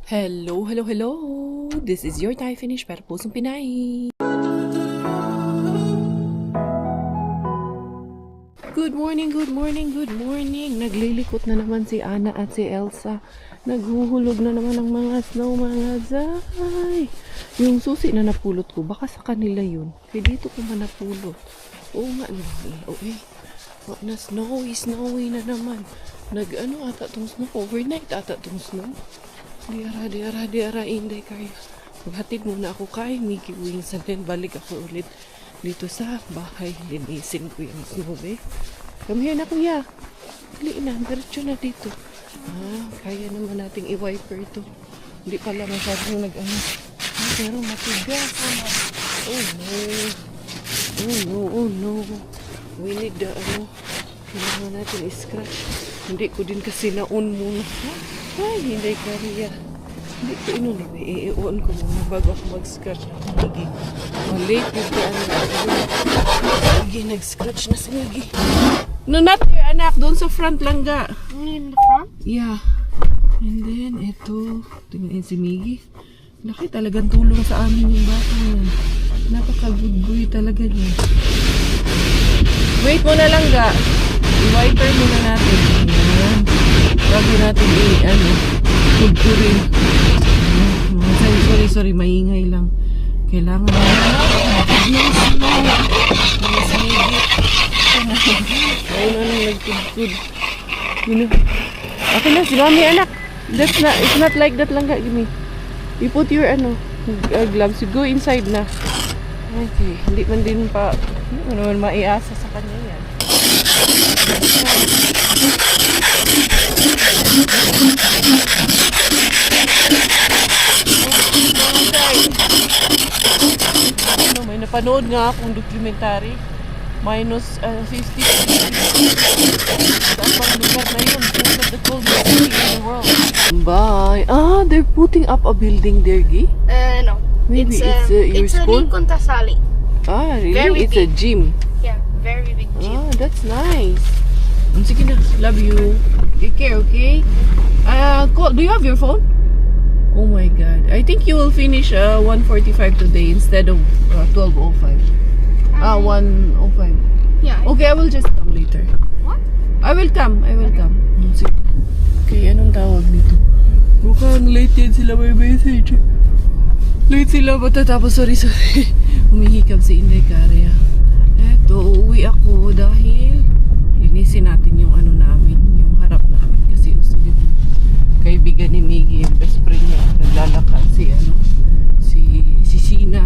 Hello, hello, hello! This is your Thai Finish para pusong Pinay! Good morning, good morning, good morning! Naglilikot na naman si Ana at si Elsa. Naghuhulog na naman ang mga snow, mga zay! Yung susi na napulot ko, baka sa kanila yun. Kaya dito ko man napulot. Oo nga naman. Na snowy na naman. Nag-ano ata tong snow? Overnight ata tong snow. Diara, inday kayo. Maghatid muna ako kay Mickey Wings and then balik ako ulit dito sa bahay. Linisin ko yung snow, eh. Come here na, kuya. Dali na, diretso na dito. Kaya naman nating i-wiper ito. Hindi pala masyadong nag-ano. Pero matigas. Oh no. We need the kailangan natin i-scratch. Hindi ko din kasi naon muna. Ay, hindi kariya. Hindi ko inunibay. I-on ko muna bago ako mag-scratch. Migi. Late yung Migi, nag-scratch na si Migi. No, not your anak. Doon sa front lang ga. In the front? Yeah. And then, ito. Tingnan si Migi. Laki talagang tulong sa amin yung bata yan. Napaka-good talaga niya. Wait mo na lang ga. I-wiper muna natin. Ayan. Lagi natin pudpurin. Sorry, maingay lang. Kailangan na ayun na lang nagpudpud. Okay na, si mami anak. It's not like that lang ga. Give me. You put your gloves. You go inside na. Okay, hindi man din pa hindi mo naman maiasa sa kanya yan. May napanood nga akong documentary. Minus 50 sa pang lugar na yun. One of the coldest city in the world. Bye. They're putting up a building there, Gi? No. Maybe it's your school? It's a Kuntasali. Really? Very it's big. a gym. Yeah, very big gym. That's nice. Sige na. Love you. Take care, okay? Do you have your phone? Oh my God. I think you will finish 1:45 today instead of 12:05. 1:05. Yeah. Okay, I will just come later. What? I will come. Sige. Okay, anong tawag nito? Mukhang late yan sila may message. Late sila matatapos. Sorry. Humihikab si Inday Karya. Eto, uuwi ako dahil linisin natin yung namin, yung harap namin. Kasi gusto yung kaibigan ni Miggy, yung best friend niya, naglalakad si Sina.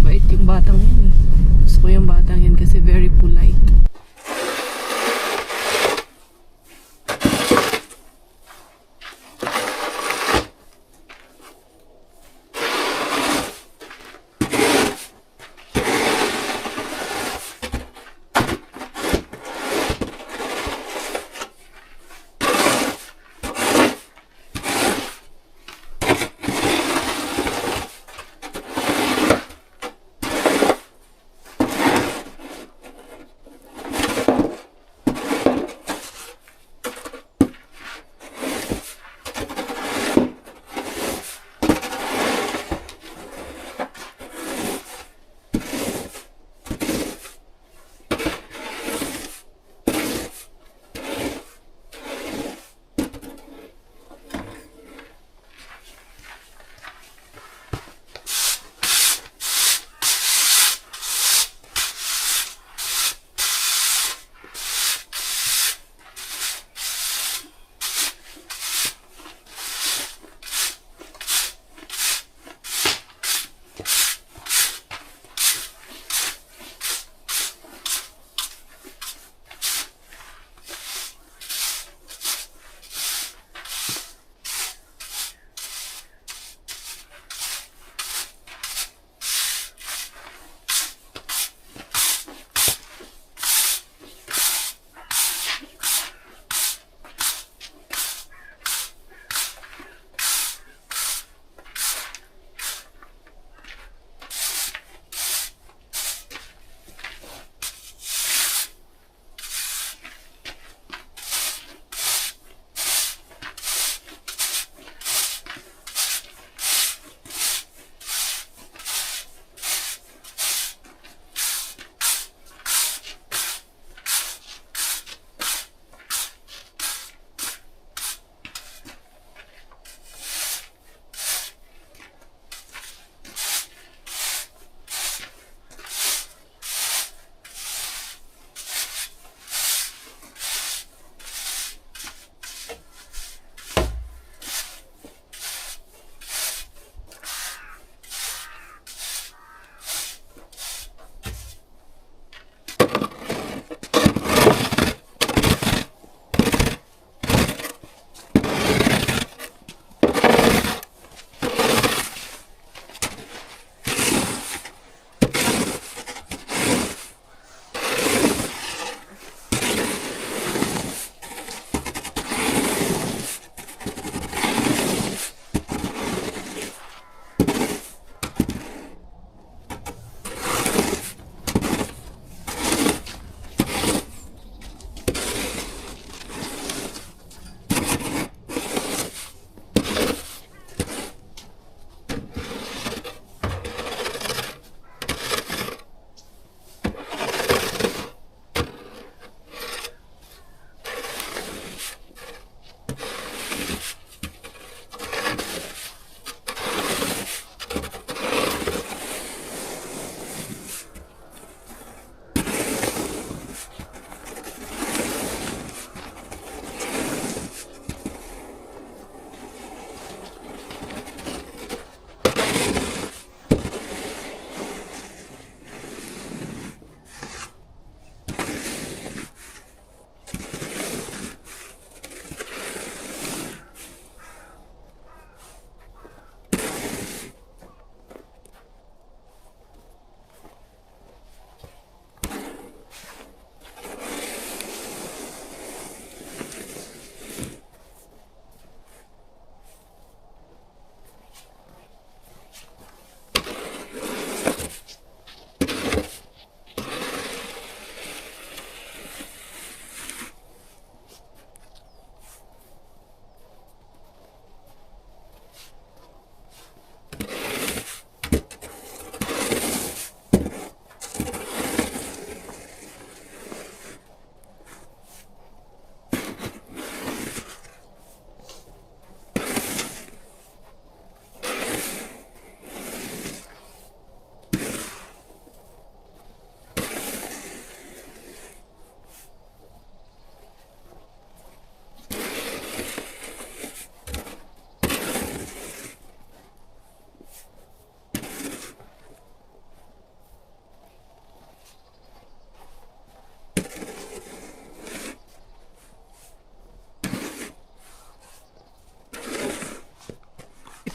Bait yung batang yan. Gusto ko yung batang yan kasi very polite.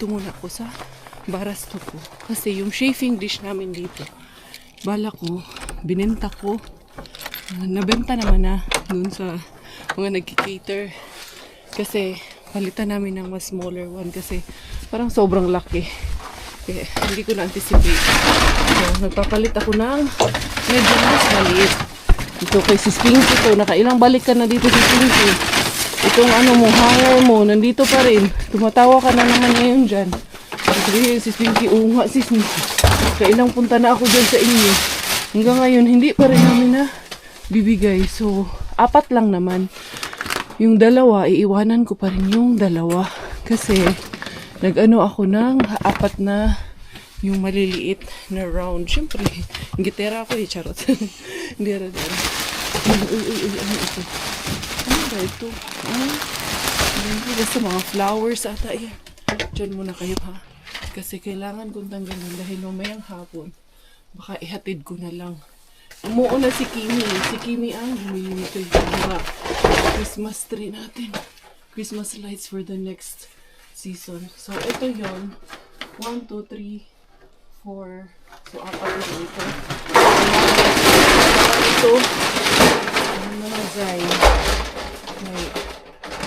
dito muna ako sa barasto ko. Kasi yung chafing dish namin dito, bala ko, binenta ko. Nabenta naman na dun sa mga nag-cater. Kasi palitan namin ng mas smaller one kasi parang sobrang laki. Kaya hindi ko na-anticipate. So, nagpapalit ako ng medyo mas maliit. Ito kay si Spinky to. Nakailang balik ka na dito si Spinky. Itong ano mo, hanger mo, nandito pa rin. Tumatawa ka na naman ngayon dyan. Sabi si Spinky, nga sis mo. Kailang punta na ako dyan sa inyo. Hanggang ngayon, hindi pa rin namin na bibigay. So, 4 lang naman. Yung 2, iiwanan ko pa rin yung 2. Kasi, nag-ano ako ng 4 na yung maliliit na round. Siyempre, yung gitera ako charot. Hindi rin. Uy, ano ito? Ano ba ito? Basta mga flowers ata yan. Diyan muna kayo ha. Kasi kailangan kong tanggalin dahil mamayang hapon. Baka ihatid ko na lang. Umuuna si Kimi. Si Kimi ang bumili nito yung mga Christmas tree natin. Christmas lights for the next season. So, ito yon 1, 2, 3, 4. So, 4 na ito. Ito. Ang mga zay.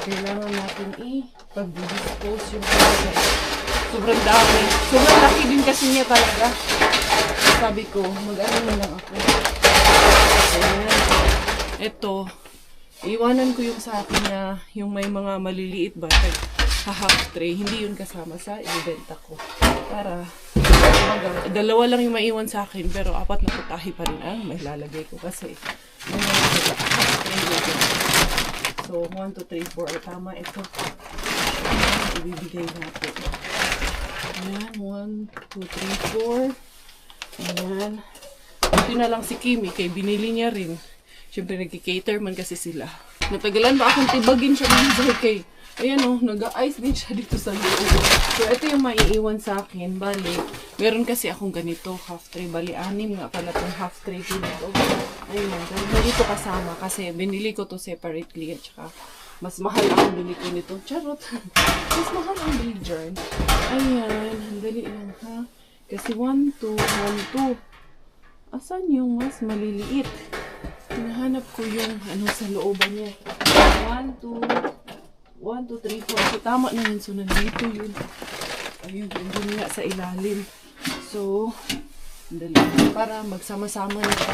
Kailangan natin i-pag-dispose yung mga. Sobrang dami. Sobrang laki din kasi niya talaga. Sabi ko, mag-ano na lang ako. Ayan. Ito. Iwanan ko yung sa akin na yung may mga maliliit ba, half tray. Hindi yun kasama sa ibenta ko. Para, 2 lang yung maiwan sa akin, pero 4 na putahe pa rin ang may lalagay ko kasi may mga half tray dito. So, 1, 2, 3, 4. Tama ito. Ibibigay natin. Ayan, 1, 2, 3, 4. Ayan. Ito na lang si Kimi, kay binili niya rin. Siyempre, nag-cater man kasi sila. Natagalan ba akong tibagin siya mga kay. Ayan o, nag-ice din siya dito sa loob. So, ito yung maiiwan sa akin. Bali, meron kasi akong ganito, half tray. Bali, 6 nga pala itong half tray ko dito. Ayan, dito kasama kasi binili ko to separately at saka mas mahal ang bili ko nito. Charot. Mas mahal ang bili dyan. Ayan, handali lang ha. Kasi 1, 2, 1, 2. Asan yung mas maliliit? Hinahanap ko yung ano sa looban niya. 1, 2, 3, 4. So, tama na yun. So, nandito yun. Ayun, nandun nga sa ilalim. So, dali. Para magsama-sama na siya.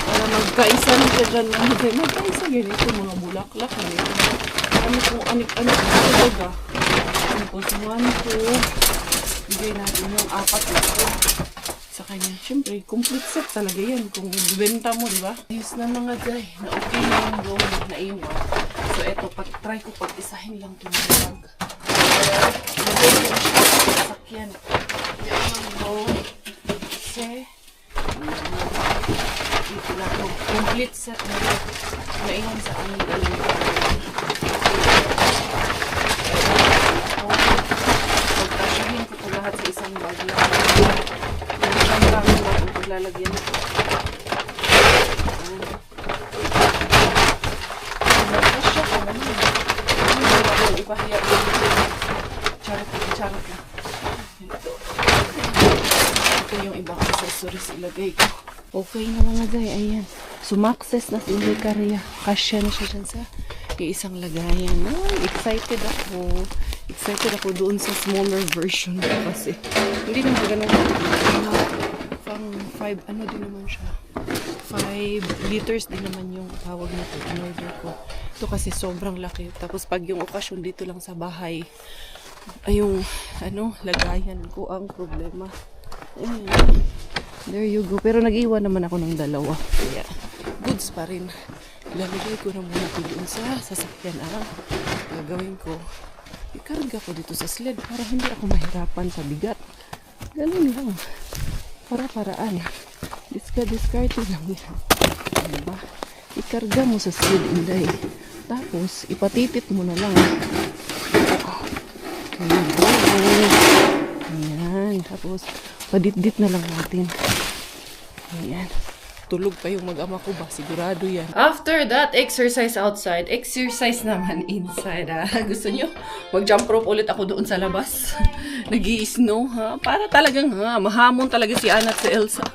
Para magkaisa na siya dyan. Magkaisa ganito. Mga bulaklak. Ganito. Ano kung anik-anik na talaga. Tapos, 1, 2. Bigay natin yung 4 na ito sa kanya. Siyempre, complete set talaga yan. Kung ibenta mo, di ba? Ayos na mga guy. Na okay na yung gold na iwan. So, eto, try ko pag-isahin lang ito ng bag. Ilagay ko na siya sa sasakyan. Yung gold. Kasi, dito na ito. Complete set na ito. Naiwan sa amin dalawa. Pagkasyahin ko ito lahat sa isang bag lang. Lalagyan ito. Nagkasya ka naman. Hindi ipahaya ko dito. Charot na. Ito yung ibang accessories ilagay ko. Okay na mga guy, ayan. Sumakses na si Karia. Kasya na siya dyan sa isang lagayan. Excited ako. Excited ako doon sa smaller version kasi hindi naman ganun. Pang 5, ano din naman siya. 5 liters din naman yung tawag nito. In-order ko. Ito kasi sobrang laki. Tapos pag yung okasyon dito lang sa bahay, ay yung, lagayan ko ang problema. Ayan. There you go. Pero nag-iwan naman ako ng 2. Kaya, goods pa rin. Lalagay ko na muna ito doon sa sasakyan. Gagawin ko. Ikarga ko dito sa sled para hindi ako mahirapan sa bigat. Ganun lang. Para-paraan. Discard lang yan. Diba? Ikarga mo sa sled, Inday. Tapos, ipatitit mo na lang. Ayan. Tapos, padit-dit na lang natin. Ayan. Tulog pa yung mag-ama ko ba? Sigurado yan. After that, exercise outside. Exercise naman inside. Gusto nyo? Mag-jump rope ulit ako doon sa labas. Nag-i-snow ha. Para talagang mahamon talaga si Ana at si Elsa.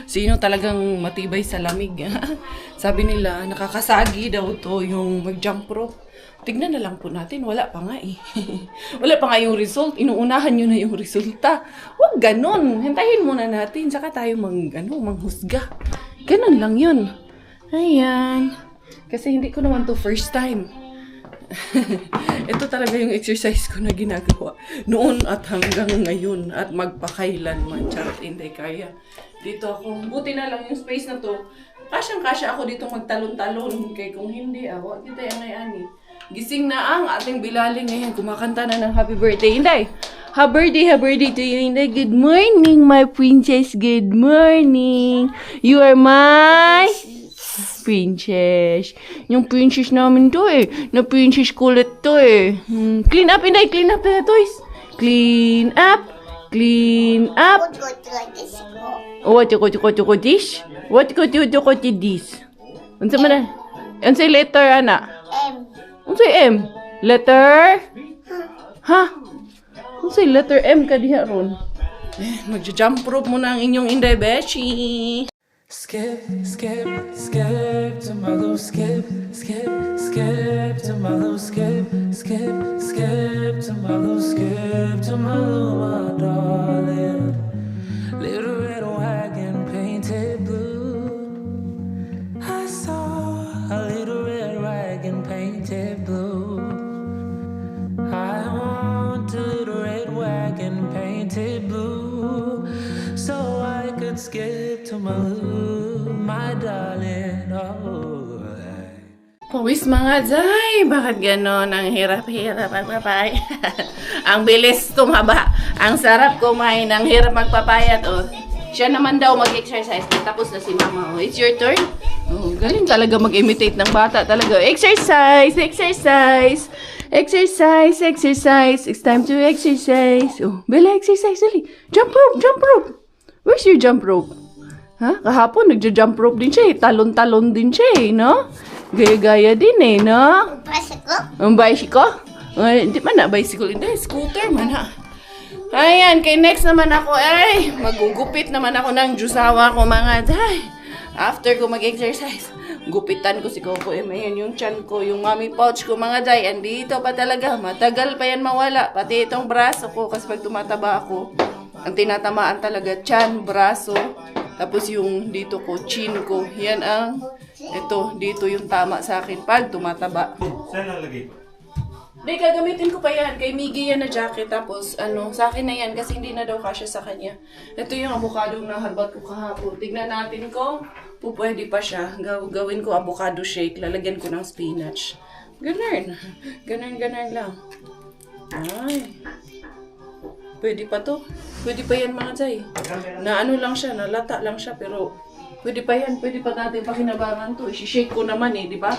Sino talagang matibay sa lamig ha. Sabi nila, nakakasagi daw to yung mag-jump rope. Tignan na lang po natin. Wala pa nga eh. Wala pa nga yung result. Inuunahan nyo na yung resulta. Huwag ganon. Hintayin muna natin. Saka tayo manghusga. Ganon lang yun. Ayan. Kasi hindi ko naman to first time. Ito talaga yung exercise ko na ginagawa noon at hanggang ngayon at magpakailanman. Charot, hindi kaya. Dito ako, buti na lang yung space na to. Kasyang-kasya ako dito magtalon-talon. Kaya kung hindi, wag kita yung ani. Gising na ang ating Bilali ngayon. Kumakanta na ng happy birthday. Hinday! Happy birthday to you, Hinday. Good morning, my princess. Good morning. You are my princess. Yung princess namin to eh. Na princess kulit to eh. Clean up, Hinday. Clean up na toys. Clean up. Clean up. What you got this? What you got this? Unsa man na? Unsa letter ana? M. Unsay M? Letter? Ha? Unsay letter M ka diha ron? Magja-jump rope mo na ang inyong Inday Beshi. Skip, skip, skip to my little skip, skip, skip to my little skip, skip, skip to my little skip to my little my darling. Little red wagon painted blue. I saw a little red wagon painted blue. I want a little red wagon painted blue, so I could skip to my darling. Oh. Pawis mga Zay, bakit ganon? Ang hirap-hirap magpapayat. Ang bilis tumaba. Ang sarap kumain. Ang hirap magpapayat. Oh. Siya naman daw mag-exercise. Tapos na si Mama. Oh, it's your turn. Oh, galing talaga mag-imitate ng bata talaga. Exercise! Exercise! Exercise! Exercise! It's time to exercise. Oh, Bella, exercise. Dali. Jump rope! Jump rope! Where's your jump rope? Ha? Kahapon, nagja-jump rope din siya eh. Talon-talon din siya eh, no? Gaya-gaya din eh, no? Bicycle? Ang bicycle? Hindi man na bicycle. Hindi, scooter man ha. Ayan, kay next naman ako ay magugupit naman ako ng jusawa ko mga day. After ko mag-exercise, gupitan ko si Coco. Ayan yung chan ko, yung mommy pouch ko mga day. Andito pa talaga, matagal pa yan mawala. Pati itong braso ko kasi pag tumataba ako, ang tinatamaan talaga chan, braso. Tapos yung dito ko, chin ko. Yan ang, dito yung tama sa akin pag tumataba. Saan nalagay? Hindi, gagamitin ko pa yan. Kay Miggy yan na jacket. Tapos, sa akin na yan kasi hindi na daw kasya sa kanya. Ito yung avocado na harbat ko kahapon. Tignan natin kung pwede pa siya. Gawin ko avocado shake. Lalagyan ko ng spinach. Ganun. Ganun lang. Ay. Pwede pa to. Pwede pa yan mga Zay. Na ano lang siya, nalata lang siya. Pero, pwede pa yan. Pwede pa natin pakinabangan to. I-shake ko naman eh, di ba?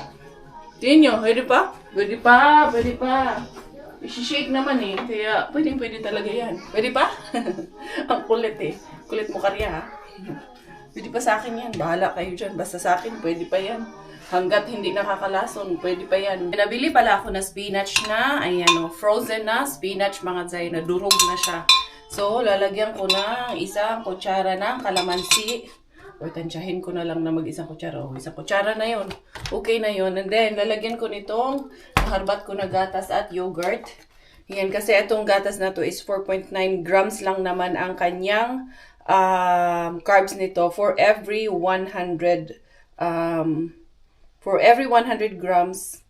Tingnan nyo, pwede pa? Pwede pa, pwede pa. I-shake naman eh. Kaya, pwede talaga yan. Pwede pa? Ang kulit eh. Kulit mo karya ha. Pwede pa sa akin yan. Bahala kayo dyan. Basta sa akin, pwede pa yan. Hanggat hindi nakakalason, pwede pa yan. Nabili pala ako na spinach na, ayan o, frozen na spinach mga Zay, na durog na siya. So, lalagyan ko ng isang kutsara ng kalamansi. O, tansyahin ko na lang na mag-isang kutsara. O, isang kutsara na yun. Okay na yun. And then, lalagyan ko nitong harbat ko na gatas at yogurt. Yan, kasi itong gatas na to is 4.9 grams lang naman ang kanyang carbs nito. For every 100 grams,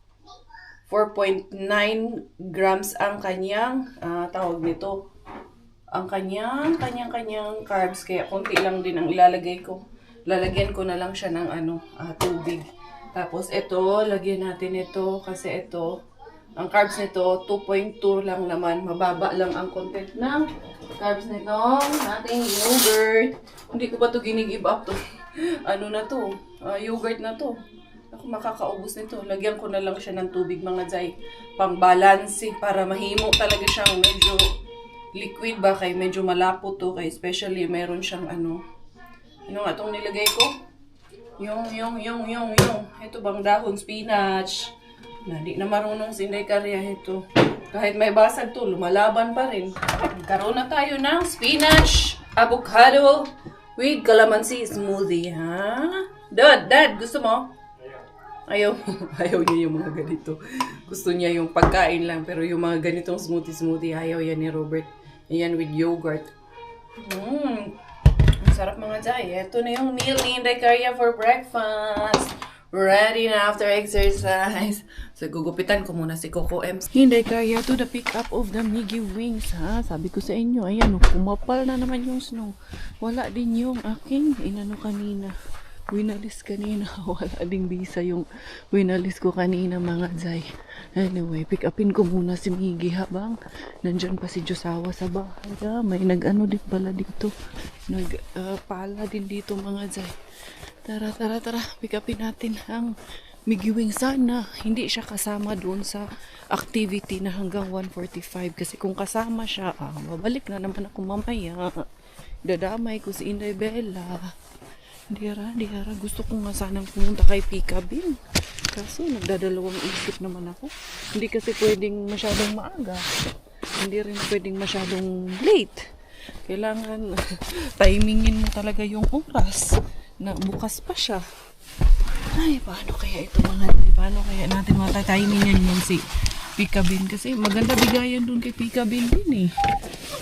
4.9 grams ang kanyang tawag nito. Ang kanyang carbs. Kaya konti lang din ang ilalagay ko. Lalagyan ko na lang siya ng tubig. Tapos ito, lagyan natin ito kasi ito, ang carbs nito 2.2 lang naman. Mababa lang ang content ng carbs nito. Ating yogurt. Hindi ko pa to ginig-give up to. Ano na to? Yogurt na to. Ako makakaubos nito. Lagyan ko na lang siya ng tubig mga Zay. Pang balance para mahimo talaga siyang medyo liquid ba kay medyo malapot to kay especially meron siyang ano nga itong nilagay ko? Yung ito bang dahon spinach na di na marunong si Inday Karya ito. Kahit may basag to, lumalaban pa rin. Nagkaroon na tayo ng spinach, avocado, with calamansi smoothie, ha? Dad, gusto mo? Ayaw, ayaw niya yung mga ganito. Gusto niya yung pagkain lang, pero yung mga ganitong smoothie, ayaw yan ni Robert. Ayan with yogurt. Ang sarap mga Jai. Ito na yung meal ni Inday Carya for breakfast. Ready na after exercise. So, gugupitan ko muna si Coco Ems. Hinday Carya to the pick up of the Miggy Wings, ha? Sabi ko sa inyo, ayan, kumapal na naman yung snow. Wala din yung aking inano kanina. Winalis kanina. Wala ding bisa yung winalis ko kanina, mga Jai. Anyway, pick upin ko muna si Miggy habang nandyan pa si Josawa sa bahay. May nag-ano din pala dito. Pala din dito, mga Jai. Tara. Pick upin natin ang Miggy Wing. Sana hindi siya kasama doon sa activity na hanggang 1:45. Kasi kung kasama siya, babalik na naman ako mamaya. Dadamay ko si Inday Bella. Dira. Gusto ko nga sanang pumunta kay Pika Bin. Kaso nagdadalawang isip naman ako. Hindi kasi pwedeng masyadong maaga. Hindi rin pwedeng masyadong late. Kailangan timingin mo talaga yung oras na bukas pa siya. Ay, paano kaya ito mga Jai? Paano kaya natin matatimingan yan si Pika Bin? Kasi maganda bigayan dun kay Pika Bin din eh.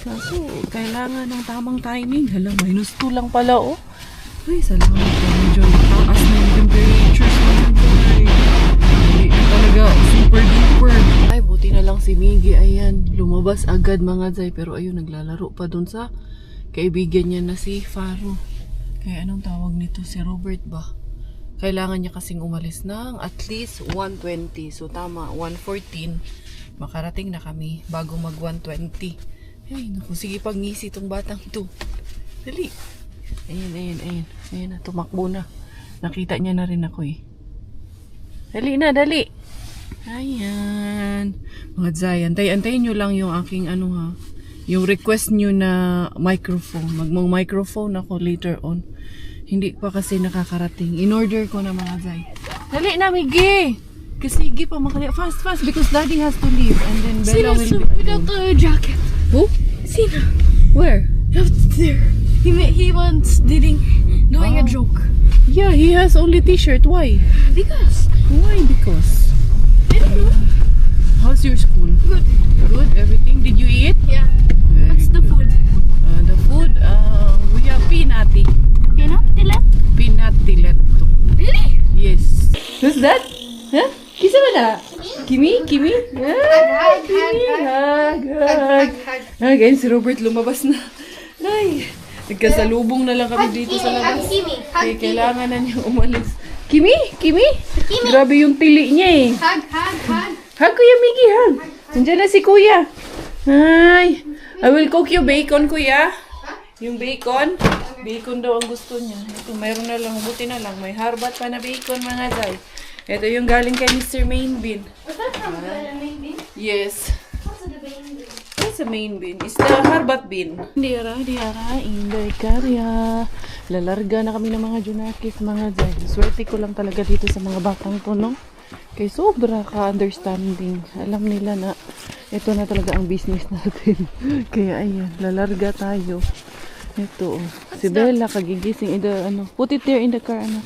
Kaso, kailangan ng tamang timing. Hala, -2 lang pala oh. Ay, salamat ka medyo taas na yung temperatures naman ko ay. Hindi na talaga super duper. Ay, buti na lang si Miggy. Ayan, lumabas agad mga Jai. Pero ayun, naglalaro pa dun sa kaibigan niya na si Faro. Kaya anong tawag nito? Si Robert ba? Kailangan niya kasing umalis ng at least 1:20. So tama, 1:14. Makarating na kami bago mag 1:20. Ay, naku, sige pangisi itong batang ito. Dali. Ayan na, tumakbo na. Nakita niya na rin ako eh. Dali. Ayan. Mga Jai, antayin nyo lang yung aking yung request nyo na microphone. Mag-microphone ako later on. Hindi pa kasi nakakarating. In-order ko na mga Jai. Dali na, Miggy! Kasi Gi pa makali. Fast because Daddy has to leave. And then Bella will be without the jacket. Who? Sina. Where? Up there. He wants doing a joke. Yeah, he has only t-shirt. Why? Because Why? Because. I don't know. How's your school? Good. Good? Everything? Did you eat? Yeah. What's the food? The food, we have pinati. Pinatiletto. Really? Yes. Who's that? Huh? Kisa ba na? Kimi? Ah, Kimi. Hag. Again, si Robert lumabas na. Ay, nagkasalubong na lang kami dito sa labas. Kaya kailangan na niya umalis. Kimi? Grabe yung tili niya eh. Hug, Kuya Miggy, hug. Nandiyan na si Kuya. Ay, I will cook you bacon, Kuya. Yung bacon. Bacon daw ang gusto niya. Ito, mayroon na lang. Buti na lang. May harbat pa na bacon, mga Jai. Ito yung galing kay Mr. Main Bean. Was that from the main bean? Yes. What's the main bean? It's a main bean. It's the harbat bean. Diara, Inday Carya. Lalarga na kami ng mga junakis, mga Jai. Swerte ko lang talaga dito sa mga batang to, no? Kay sobra ka-understanding. Alam nila na ito na talaga ang business natin. Kaya ayan, lalarga tayo. Ito, si Bella kagigising. Put it there in the car, anak.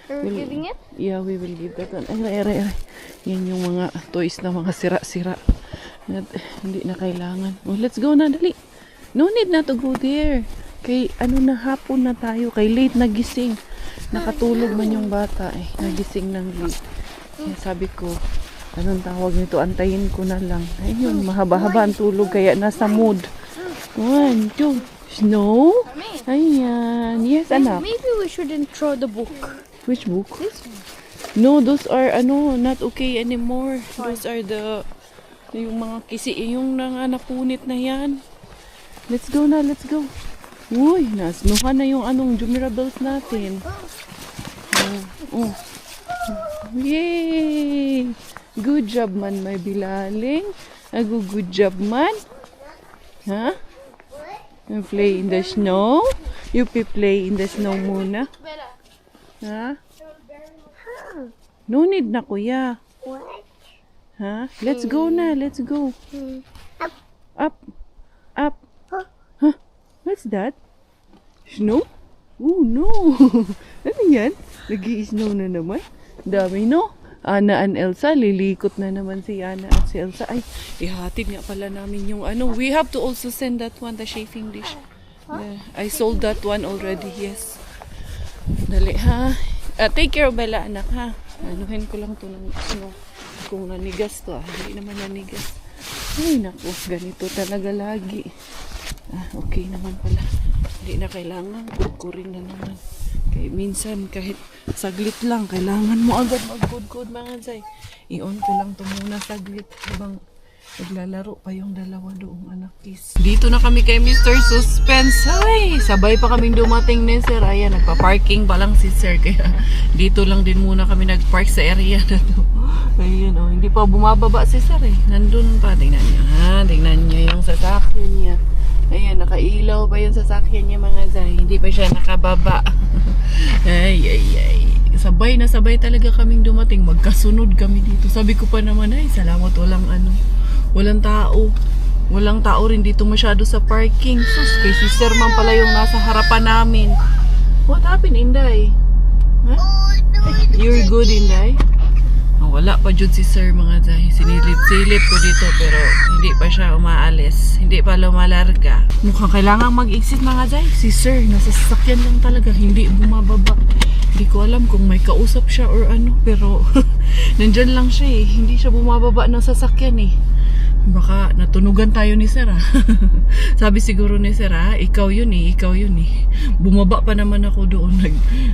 Are we giving it? Yeah, we will give that one. Ay. Yan yung mga toys na mga sira-sira. Hindi na kailangan. Oh, let's go na, dali. No need na to go there. Kay na hapon na tayo. Kay late nagising. Nakatulog man yung bata eh. Nagising ng late. Kaya sabi ko, anong tawag nito? Antayin ko na lang. Ayun, mahaba-haba ang tulog. Kaya nasa mood. 1, 2. Snow? Ayan. Yes, anak. Maybe we shouldn't throw the book. Which book? This one. No, those are not okay anymore. Those are yung mga kisi, yung napunit na yan. Let's go na, let's go. Uy, nasnuhan na yung Jumirables natin. Oh. Yay! Good job man, my bilaling. Good job man. Huh? You play in the snow? You play in the snow muna? Ha? No need na, kuya. What? Ha? Let's go na. Let's go. Up. Up. Up. Huh? What's that? Snow? Oh, no. Ano yan? Nag-i-snow na naman. Dami, no? Ana and Elsa, lilikot na naman si Ana at si Elsa. Ay, ihatid nga pala namin yung ano. We have to also send that one, the chafing dish. I sold that one already, yes. Dali, ha? Take care of Bella, anak, ha? Anuhin ko lang to ng ano. Kung nanigas to, hindi naman nanigas. Ay, naku, ganito talaga lagi. Okay naman pala. Hindi na kailangan, kukurin na naman. Kaya minsan, kahit saglit lang, kailangan mo agad mag-good mga zay. I-on ko lang to muna saglit habang naglalaro pa yung dalawa doong anak kiss. Dito na kami kay Mr. Suspense. Ay, sabay pa kaming dumating ni Sir. Ayan, nagpa-parking pa lang si Sir. Kaya dito lang din muna kami nag-park sa area na to. Ayun, oh, hindi pa bumababa si Sir eh. Nandun pa. Tingnan niya, ha? Tingnan niya yung sasakyan niya. Ayan, nakailaw pa yung sasakyan niya mga zay. Hindi pa siya nakababa. Ay. Sabay na sabay talaga kaming dumating. Magkasunod kami dito. Sabi ko pa naman, ay, salamat walang tao. Walang tao rin dito masyado sa parking. Sus, kay si Sir man pala yung nasa harapan namin. What happened, Inday? Huh? You're good, Inday? Wala pa jud si Sir mga zay. Sinilip-silip ko dito pero hindi pa siya umaalis. Hindi pa lumalarga. Mukhang kailangang mag-exit mga zay. Si Sir, nasa sasakyan lang talaga. Hindi bumababa. Hindi ko alam kung may kausap siya or ano. Pero nandyan lang siya eh. Hindi siya bumababa ng sasakyan eh. Baka natunugan tayo ni Sir ah. Sabi siguro ni Sir ah, ikaw yun eh. Bumaba pa naman ako doon.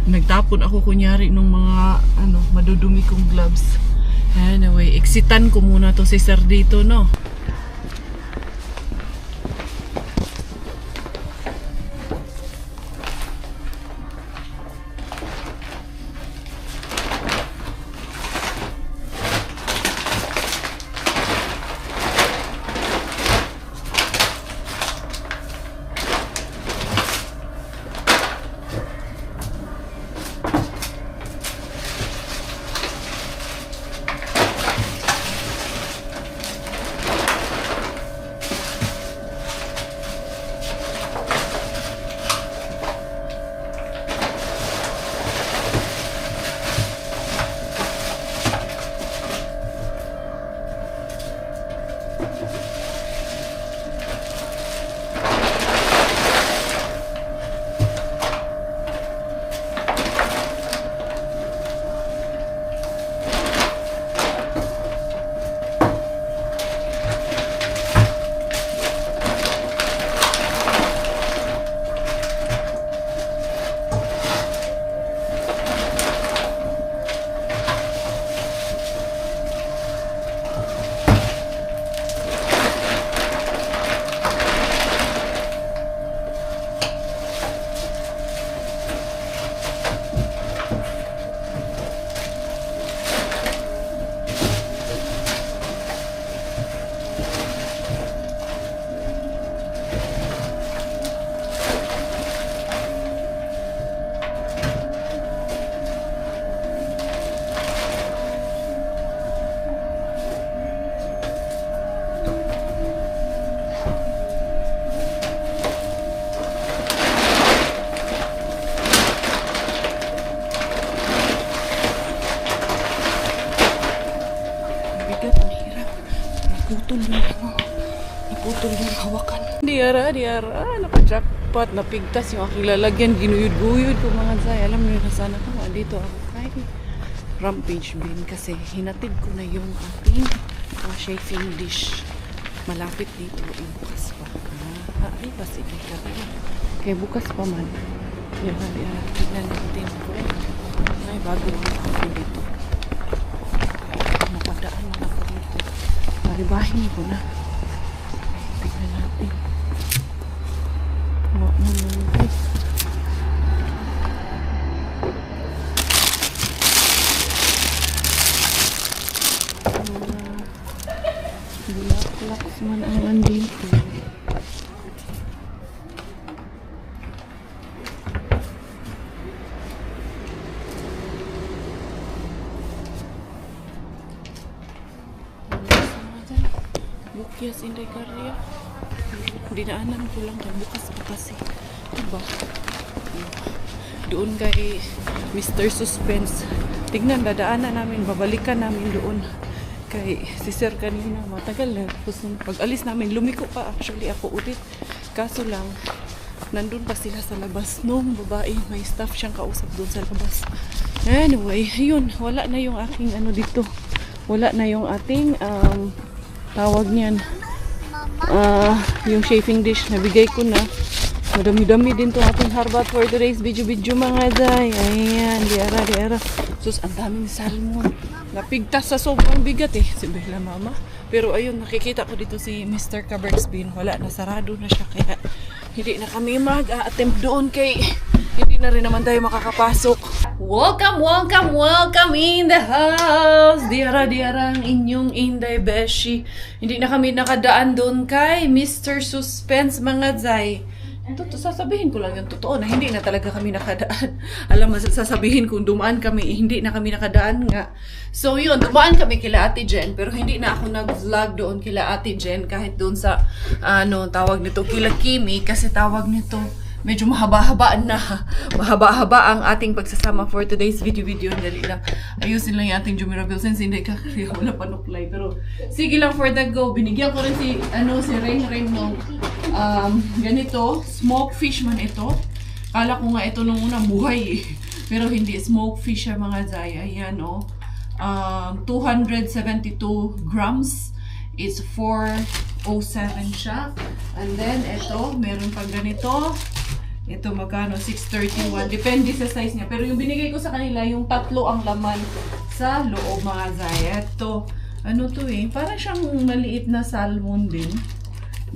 Nagtapon ako kunyari nung mga madudumi kong gloves. Anyway, exitan ko muna to si Sir dito, no? Naputol yung hawakan. Diara, naka-jackpot, napigtas yung aking lalagyan, ginuyod-guyod ko mga zay. Alam nyo na sana ko, dito ako kay Rampage Bin kasi hinatid ko na yung ating chafing dish. Malapit dito, bukas pa. Ay, sige ka rin. Kaya bukas pa man. Diara, tignan natin ko. Ay, bago ako dito. Mapadaan na ako dito. Paribahin ko na. Tignan natin. Huwag mo naman guys. Bulak-bulak man ang andito. Yes, Inday Karya. Dinaanan ko lang yan. Bukas pa kasi. Diba? Doon kay Mr. Suspense. Tignan, dadaanan namin. Babalikan namin doon. Kay si Sir kanina. Matagal na. Tapos nung pag-alis namin, lumiko pa actually ako ulit. Kaso lang, nandun pa sila sa labas. Nung babae, may staff siyang kausap doon sa labas. Anyway, yun. Wala na yung aking ano dito. Wala na yung ating tawag niyan. Yung chafing dish. Nabigay ko na. Madami-dami din itong ating harbat for today's video mga day. Ayan, diara. Sus, ang daming salmon. Napigtas sa sobrang bigat eh. Si Bella Mama. Pero ayun, nakikita ko dito si Mr. Caberksbin. Wala na, sarado na siya. Kaya hindi na kami mag-attempt doon kay hindi na rin naman tayo makakapasok. Welcome in the house. Diara ang inyong Inday Beshi. Hindi na kami nakadaan doon kay Mr. Suspense mga zay. Sasabihin ko lang yung totoo na hindi na talaga kami nakadaan. Alam mo, sasabihin kung dumaan kami, hindi na kami nakadaan nga. So yun, dumaan kami kila Ate Jen, pero hindi na ako nag-vlog doon kila Ate Jen, kahit doon sa, tawag nito, kila Kimi, kasi tawag nito, medyo mahaba-haba ang ating pagsasama for today's video. Dali lang. Ayusin lang yung ating Jumirabil since hindi ka kaya wala panuklay. Pero sige lang for the go. Binigyan ko rin si Ring ng ganito. Smoke fish man ito. Kala ko nga ito nung unang buhay eh. Pero hindi. Smoke fish siya mga zay. Ayan o. 272 grams. It's 407 siya. And then ito, meron pag ganito. Ito magkano? 631. Depende sa size niya. Pero yung binigay ko sa kanila, yung 3 ang laman sa loob mga zay. Ito, ano to eh? Parang siyang maliit na salmon din.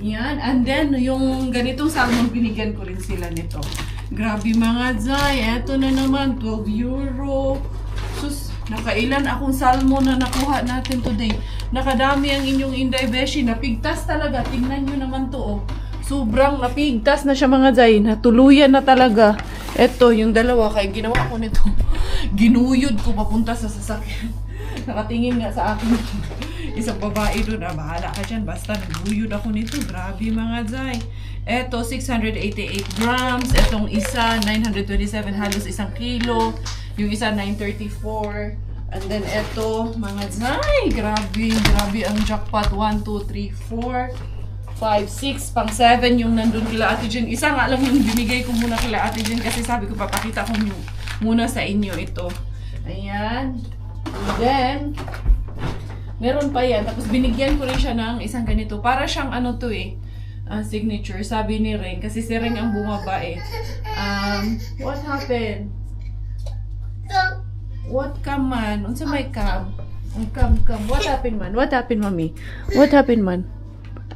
Yan. And then, yung ganitong salmon, binigyan ko rin sila nito. Grabe mga zay. Ito na naman, 12 euro. Sus, nakailan akong salmon na nakuha natin today. Nakadami ang inyong Inday Beshi. Napigtas talaga. Tingnan nyo naman to oh. Sobrang napigtas na siya mga zay. Natuluyan na talaga. Ito, yung dalawa. Kaya ginawa ko nito. Ginuyod ko papunta sa sasakyan. Nakatingin nga sa akin. Isang babae doon. Bahala ka dyan. Basta naguyod ako nito. Grabe mga zay. Ito, 688 grams. Itong isa, 927. Halos 1 kilo. Yung isa, 934. And then ito, mga zay. Grabe ang jackpot. 1, 2, 3, 4. 5, 6, pang 7 yung nandun kila Ate Jen. Isa nga lang yung binigay ko muna kila Ate Jen kasi sabi ko papakita ko muna sa inyo ito. Ayan. And then, meron pa yan. Tapos binigyan ko rin siya ng isang ganito. Para siyang ano to eh. Signature. Sabi ni Ring. Kasi si Ring ang bumaba eh. What happened? What come man? Unsa may come? Come. What happened man? What happened mami? What happened man?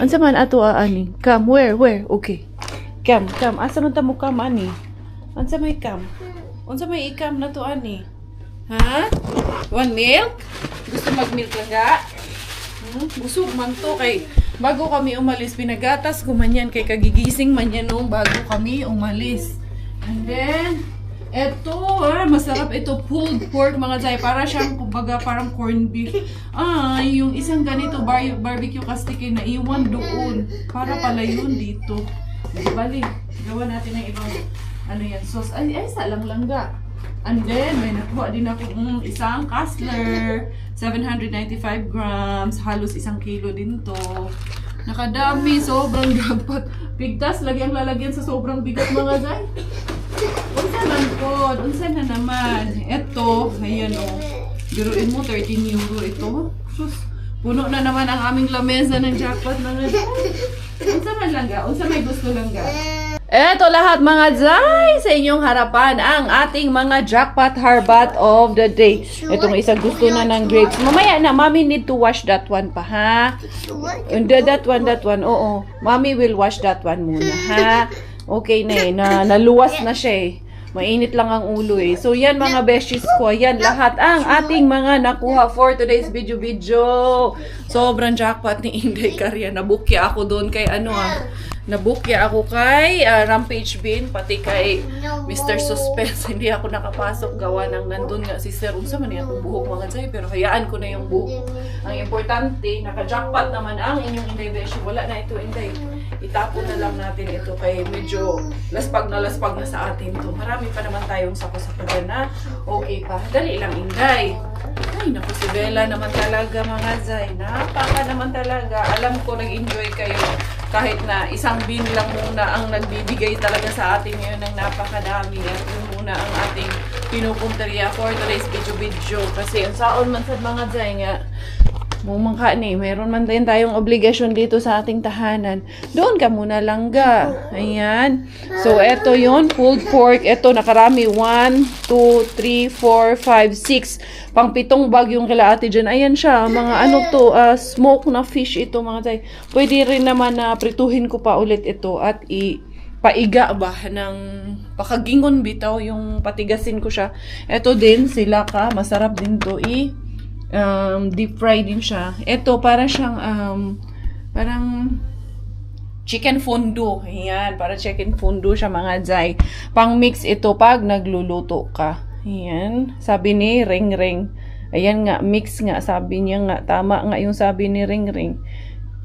Unsa man ato ani? Come, where? Okay. Come. Asa man ta mo come ani? Unsa may come? Unsa may ikam na to ani? Ha? One milk? Gusto mag-milk lang ga? Busog man to kay bago kami umalis pinagatas ko man yan kay kagigising man yan nung bago kami umalis. And then eto, masarap ito, pulled pork mga zay. Para siyang, kumbaga, parang corned beef. Yung isang ganito, barbecue kastike na iwan doon. Para pala yun dito. Balik, gawa natin ng ibang, sauce. Ay, salang langga. And then, may nakuha din ako isang Kassler. 795 grams. Halos 1 kilo din to. Nakadami, sobrang dapat. Pigtas, lagi ang lalagyan sa sobrang bigat mga zay. Unsa na naman. Ito, ayan o. Biruin mo, 13 euro ito. Sus, puno na naman ang aming lamesa ng jackpot mga zay. Unsa man lang ga? Unsa may gusto lang ga? Eto lahat mga zay sa inyong harapan ang ating mga jackpot harbat of the day. Itong isang gusto na ng grapes. Mamaya na, mommy need to wash that one pa, ha? That one, oo. Mommy will wash that one muna, ha? Okay na eh, naluwas na siya eh. Mainit lang ang ulo eh. So yan mga besties ko, yan lahat ang ating mga nakuha for today's video. Sobrang jackpot ni Inday Karya. Nabukya ako doon kay Nabukya ako kay Rampage Bin, pati kay Mr. Suspense. Hindi ako nakapasok gawa ng nandun nga si Sir. Unsa man akong buhok mga Zay, pero hayaan ko na yung buhok. Ang importante, naka-jackpot naman ang inyong Inday Beshi. Wala na ito Inday. Itapon na lang natin ito kay medyo laspag na sa atin to. Marami pa naman tayong sako-sako na okay pa. Dali lang Inday. Ay, naku si Bella naman talaga mga Zay. Napaka naman talaga. Alam ko nag-enjoy kayo. Kahit na isang bin lang muna ang nagbibigay talaga sa atin ngayon ng napakadami. At yun muna ang ating pinupunteriya for today's video. Kasi ang saon man sa mga Zay nga, mumangka ni, meron man din tayong obligasyon dito sa ating tahanan. Doon ka muna langga. Ayan. So, eto yon pulled pork. Eto, nakarami. 1, 2, 3, 4, 5, 6. Pang 7 bag yung kila ate dyan. Ayan siya. Mga ano to, smoke na fish ito mga tay. Pwede rin naman na prituhin ko pa ulit ito at paiga ba ng pakagingon bitaw yung patigasin ko siya. Eto din, sila ka. Masarap din to deep fry din siya. Ito, para siyang, parang chicken fondue. Ayan, para chicken fondue siya mga Zay. Pang mix ito pag nagluluto ka. Ayan, sabi ni Ring Ring. Ayan nga, mix nga. Sabi niya nga, tama nga yung sabi ni Ring Ring.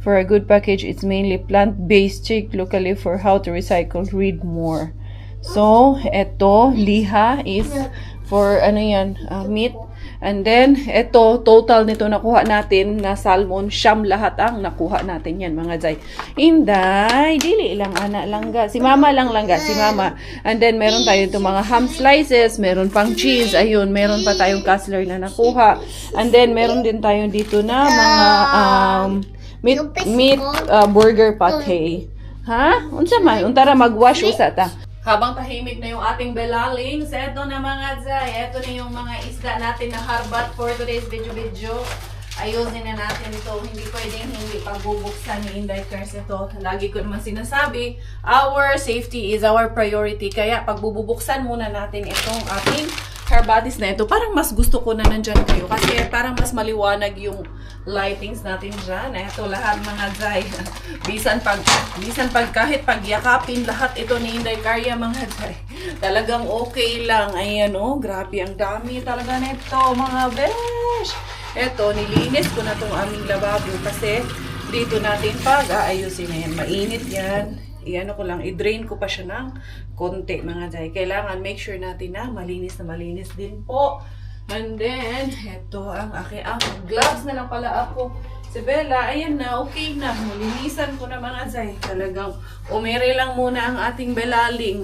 For a good package, it's mainly plant-based. Check locally for how to recycle. Read more. So, ito, liha is for, ano yan, meat. And then, ito, total nito nakuha natin na salmon, siyam lahat ang nakuha natin yan, mga Zay. Inday, dili lang, anak langga. Si mama lang langga, si mama. And then, meron tayo itong mga ham slices, meron pang cheese, ayun, meron pa tayong cutler na nakuha. And then, meron din tayo dito na mga meat burger pate. Ha? Unsa man? Untara mag-wash usa ta. Habang tahimik na yung ating belaling, eto na mga Zay, eto na yung mga isda natin na harbat for today's video. Ayusin na natin ito. Hindi pwedeng hindi pagbubuksan ni Inday Cars ito. Lagi ko naman sinasabi, our safety is our priority. Kaya pagbubuksan muna natin itong ating harbatis na ito. Parang mas gusto ko na nandyan kayo. Kasi parang mas maliwanag yung lightings natin dyan. Ito lahat mga Zay. Bisan pag kahit pagyakapin lahat ito ni Inday Karya mga Zay. Talagang okay lang. Ayan o. Grabe ang dami talaga nito mga besh. Ito, nilinis ko na itong aming lababo kasi dito natin pag-aayusin na yan. Mainit yan. Iyan ko lang, i-drain ko pa siya ng konti mga Zay. Kailangan make sure natin na malinis din po. And then, ito ang aking gloves na lang pala ako. Si Bella, ayan na, okay na. Malinisan ko na mga Zay. Talagang umere lang muna ang ating belaling.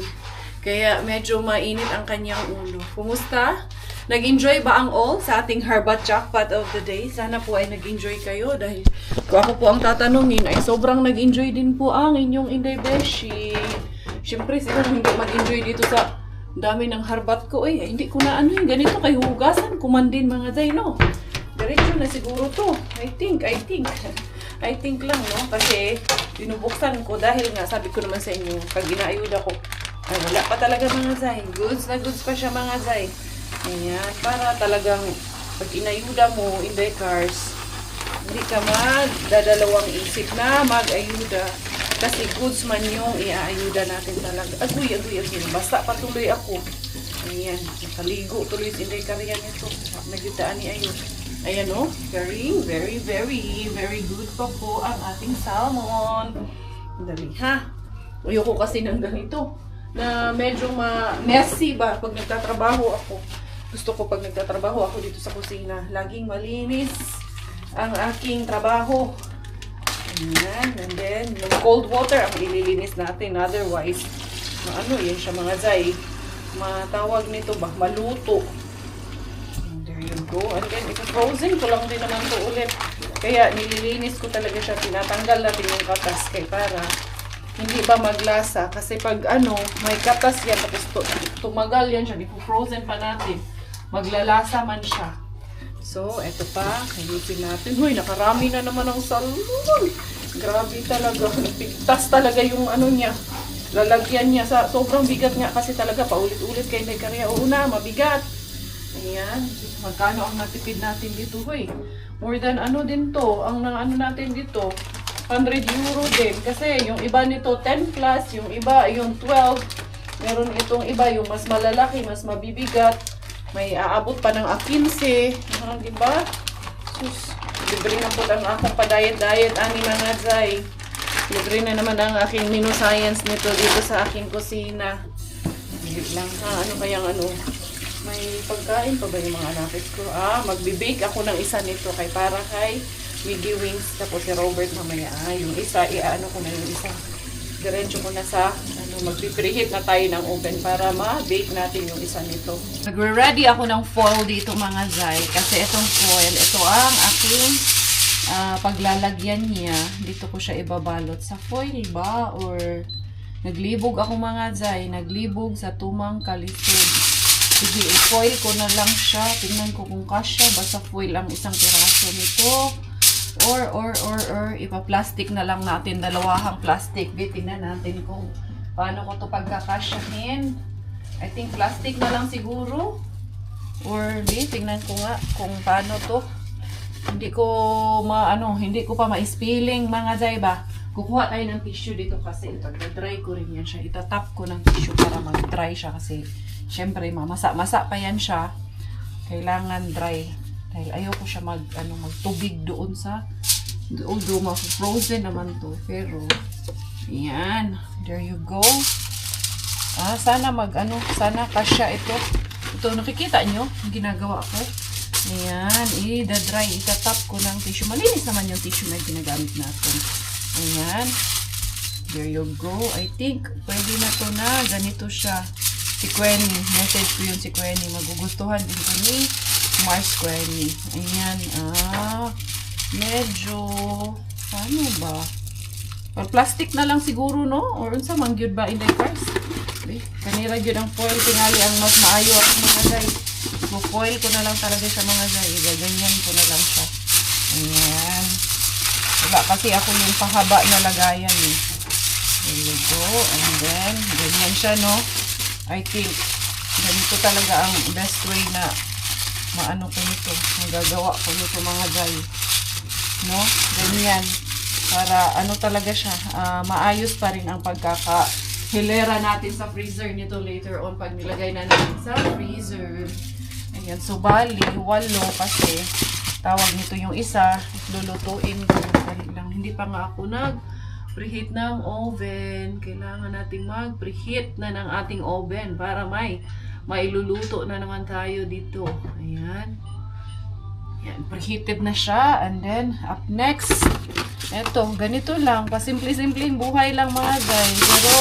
Kaya medyo mainit ang kanyang ulo. Kumusta? Nag-enjoy ba ang all sa ating harbat jackpot of the day? Sana po ay nag-enjoy kayo dahil kung ako po ang tatanungin ay sobrang nag-enjoy din po ang inyong Inday Beshi. Siyempre sila hindi mag-enjoy dito sa dami ng harbat ko. Hindi ko na ano yung ganito kay hugasan. Kumandin mga Zay, no? Diretso na siguro to. I think lang, no? Kasi binubuksan ko dahil nga sabi ko naman sa inyo pag inaayuda ko ay wala pa talaga mga Zay. Goods na goods pa siya mga Zay. Ayan, para talagang pag inayuda mo, Inday Cars, hindi ka magdadalawang isip na mag-ayuda. Kasi goods man yung iaayuda natin talaga. Aguy. Basta patuloy ako. Ayan, nakaligo tuloy si Inday Karya nito. Nagyudaan ni Ayun. Ayan o, very good pa po ang ating salmon. Dali ha. Ayoko kasi ng ganito. Na medyo messy ba pag nagtatrabaho ako. Gusto ko pag nagtatrabaho ako dito sa kusina, laging malinis ang aking trabaho. Ayan, and then yung cold water ang ililinis natin. Otherwise, yan siya mga Zay. Matawag nito ba? Maluto. And there you go. And then, frozen ko lang din naman to ulit. Kaya nililinis ko talaga siya. Tinatanggal natin yung katas kay para hindi ba maglasa. Kasi pag may katas yan, tapos tumagal yan siya, frozen pa natin. Maglalasa man siya. So, eto pa, ayusin natin. Huy, nakarami na naman ang salmon. Grabe talaga. Nagpigtas talaga yung niya. Lalagyan niya sa sobrang bigat nga kasi talaga paulit-ulit kay Inday Karya. Oo na, mabigat. Ayan. Magkano ang natipid natin dito, huy? More than din to. Ang natin dito, 100 euro din. Kasi yung iba nito 10 plus, yung iba yung 12. Meron itong iba yung mas malalaki, mas mabibigat. May aabot pa ng 15. Diba? Sus, libre na po ang akong pa-diet-diet, ani mga zay. Libre na naman ang aking menu science nito dito sa aking kusina. Bilib lang ha, ano kayang ano. May pagkain pa ba yung mga anakit ko? Magbe-bake ako ng isa nito para kay Wiggy Wings. Tapos si Robert mamaya. Yung isa, iaano ko na yung isa. Diretso ko na sa, magpipreheat na tayo ng oven para ma-bake natin yung isa nito. Nagre-ready ako ng foil dito mga zay. Kasi itong foil, ito ang aking paglalagyan niya. Dito ko siya ibabalot sa foil ba? Or naglibog ako mga zay. Naglibog sa tumang kalisod. Sige, i-foil ko na lang siya. Tingnan ko kung kasya. Basta foil ang isang piraso nito. Or, ipa-plastic na lang natin. Dalawahang plastic. Tingnan natin kung paano ko to pagkakasyahin. I think plastic na lang siguro. Or, tingnan ko nga kung paano to. Hindi ko pa ma-spilling mga zay ba. Kukuha tayo ng tissue dito kasi pag-dry ko rin yan siya. Itatap ko ng tissue para mag-dry siya kasi syempre mamasa-masa pa yan siya. Kailangan dry. Dahil ayoko siya magtubig doon sa frozen naman to. Pero yan, there you go. Sana sana kasya ito. Ito nakikita nyo yung ginagawa ko. Ayan, i-dry, itatap ko ng tissue. Malinis naman yung tissue na ginagamit natin. Ayan. There you go. I think pwede na to na. Ganito siya. Si Quenny. Message ko yun si Quenny. Magugustuhan din ko ni Mars Quenny. Ayan. Medyo ano ba? Or plastic na lang siguro, no? Or unsa man gyud ba in the first? Kanira gyud ang foil tingali ang mas maayo ang mga guys. Foil ko na lang talaga sa mga guys. Gaganyan ko na lang siya. Ayan. Wala kasi ako yung pahaba na lagayan eh. There you go. And then, ganyan siya, no? I think, ganito talaga ang best way na maano ko nito. Magagawa ko nito mga guys. No? Ganyan. Para ano talaga siya. Maayos pa rin ang pagkakahilera natin sa freezer nito later on pag nilagay na natin sa freezer. Ayan. So, bali, 8 kasi tawag nito yung isa. Lulutuin ko. Hindi pa nga ako nag-preheat ng oven. Kailangan natin mag-preheat na ng ating oven para mailuluto na naman tayo dito. Ayan. Ayan, preheated na siya. And then, up next, eto, ganito lang. Pasimple-simpleng buhay lang mga guys. Pero,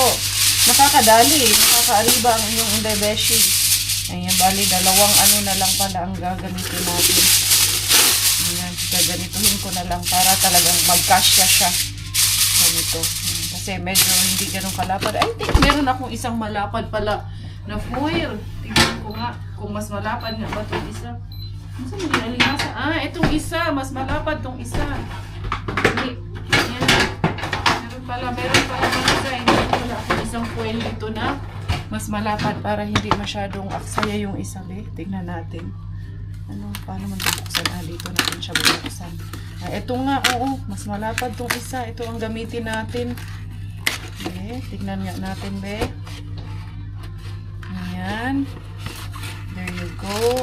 nakakadali. Nakakaariba ang inyong indebeshi. Ayan, bali, dalawang na lang pala ang gagamitin natin. Ayan, gaganituhin ko na lang para talagang magkasya siya. Ganito. Kasi medyo hindi ganun kalapad. I think meron akong isang malapad pala na foil. Tingnan ko nga kung mas malapad nga ba itong isa. Masa hindi nalingasa? Itong isa. Mas malapad itong isa. Ayan. Meron pala mga design. Wala akong isang foil dito na mas malapad para hindi masyadong aksaya yung isa. Tingnan natin. Paano man bubuksan? Dito natin siya bubuksan. Ito nga, oo. Mas malapad tong isa. Ito ang gamitin natin. Tignan nga natin, be. Ayan. There you go.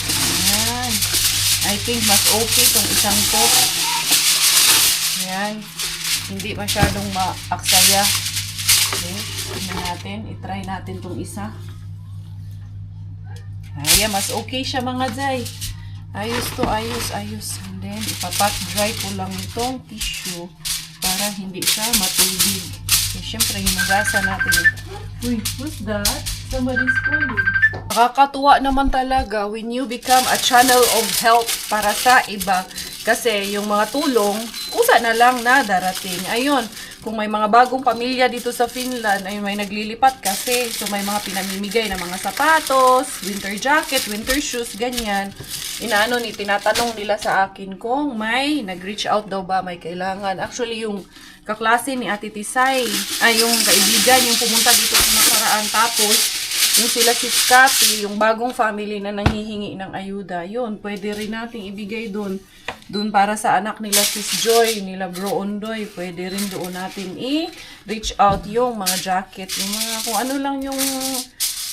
Ayan. I think mas okay tong isang to. Ayan. Hindi masyadong maaksaya. Tignan natin. I-try natin tong isa. Ayan, mas okay siya mga zay. Ayos to, ayos. And then, ipapat dry ko lang itong tissue para hindi siya matubig. So, syempre, hinugasan natin. Uy, what's that? Somebody's calling. Nakakatuwa naman talaga when you become a channel of help para sa iba. Kasi yung mga tulong, kusa na lang na darating. Ayun. Kung may mga bagong pamilya dito sa Finland, ay may naglilipat kasi. So, may mga pinamimigay na mga sapatos, winter jacket, winter shoes, ganyan. Tinatanong nila sa akin kung may nag-reach out daw ba, may kailangan. Actually, yung kaklase ni Ate Tisay, yung kaibigan, yung pumunta dito sa nakaraan. Tapos, yung sila si Scotty, yung bagong family na nanghihingi ng ayuda, yun, pwede rin nating ibigay doon. Doon para sa anak nila Sis Joy, nila Bro Ondoy, pwede rin doon natin i-reach out yung mga jacket, yung mga kung ano lang yung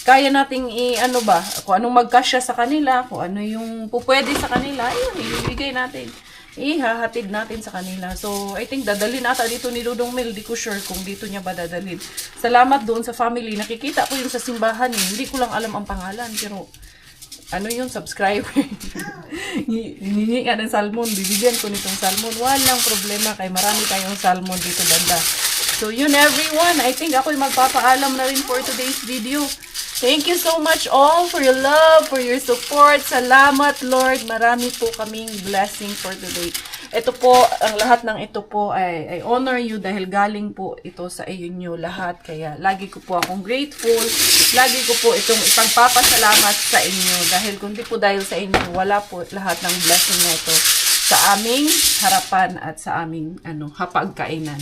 kaya nating ano ba, kung anong magkasya sa kanila, kung ano yung pupwede sa kanila, ayun, ibibigay natin. Ihahatid natin sa kanila. So, I think dadalhin ata dito ni Dudong Mel. Di ko sure kung dito niya ba dadalhin. Salamat doon sa family. Nakikita ko yung sa simbahan eh. Hindi ko lang alam ang pangalan. Pero, ano yung subscriber? Hiningi ka ng salmon. Bibigyan ko nitong salmon. Walang problema kay marami tayong salmon dito banda. So, yun everyone. I think ako'y magpapaalam na rin for today's video. Thank you so much all for your love, for your support. Salamat, Lord. Marami po kaming blessing for today. Ito po, ang lahat ng ito po I honor you dahil galing po ito sa inyo lahat. Kaya lagi ko po akong grateful. Lagi ko po itong ipagpapasalamat sa inyo. Dahil kundi po dahil sa inyo, wala po lahat ng blessing na ito sa aming harapan at sa aming hapagkainan.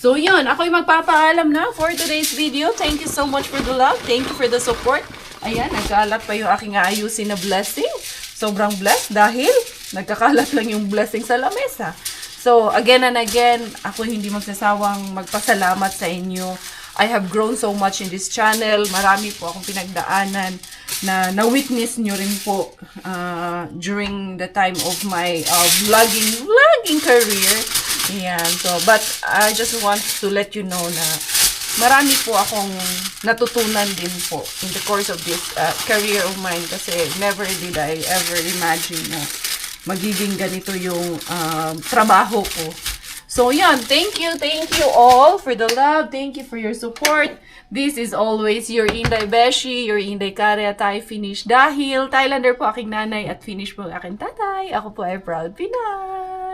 So yun, ako'y magpapaalam na for today's video. Thank you so much for the love. Thank you for the support. Ayan, nagkalat pa yung aking aayusin na blessing. Sobrang blessed dahil nagkakalat lang yung blessing sa lamesa. So again and again, ako hindi magsasawang magpasalamat sa inyo. I have grown so much in this channel. Marami po akong pinagdaanan na na-witness nyo rin po during the time of my vlogging career. Ayan. So, but I just want to let you know na marami po akong natutunan din po in the course of this career of mine kasi never did I ever imagine na magiging ganito yung trabaho ko. So, yan. Thank you all for the love. Thank you for your support. This is always your Inday Beshi, your Inday Karya Thai Finish. Dahil Thailander po aking nanay at Finnish po aking tatay, ako po ay proud Pinay.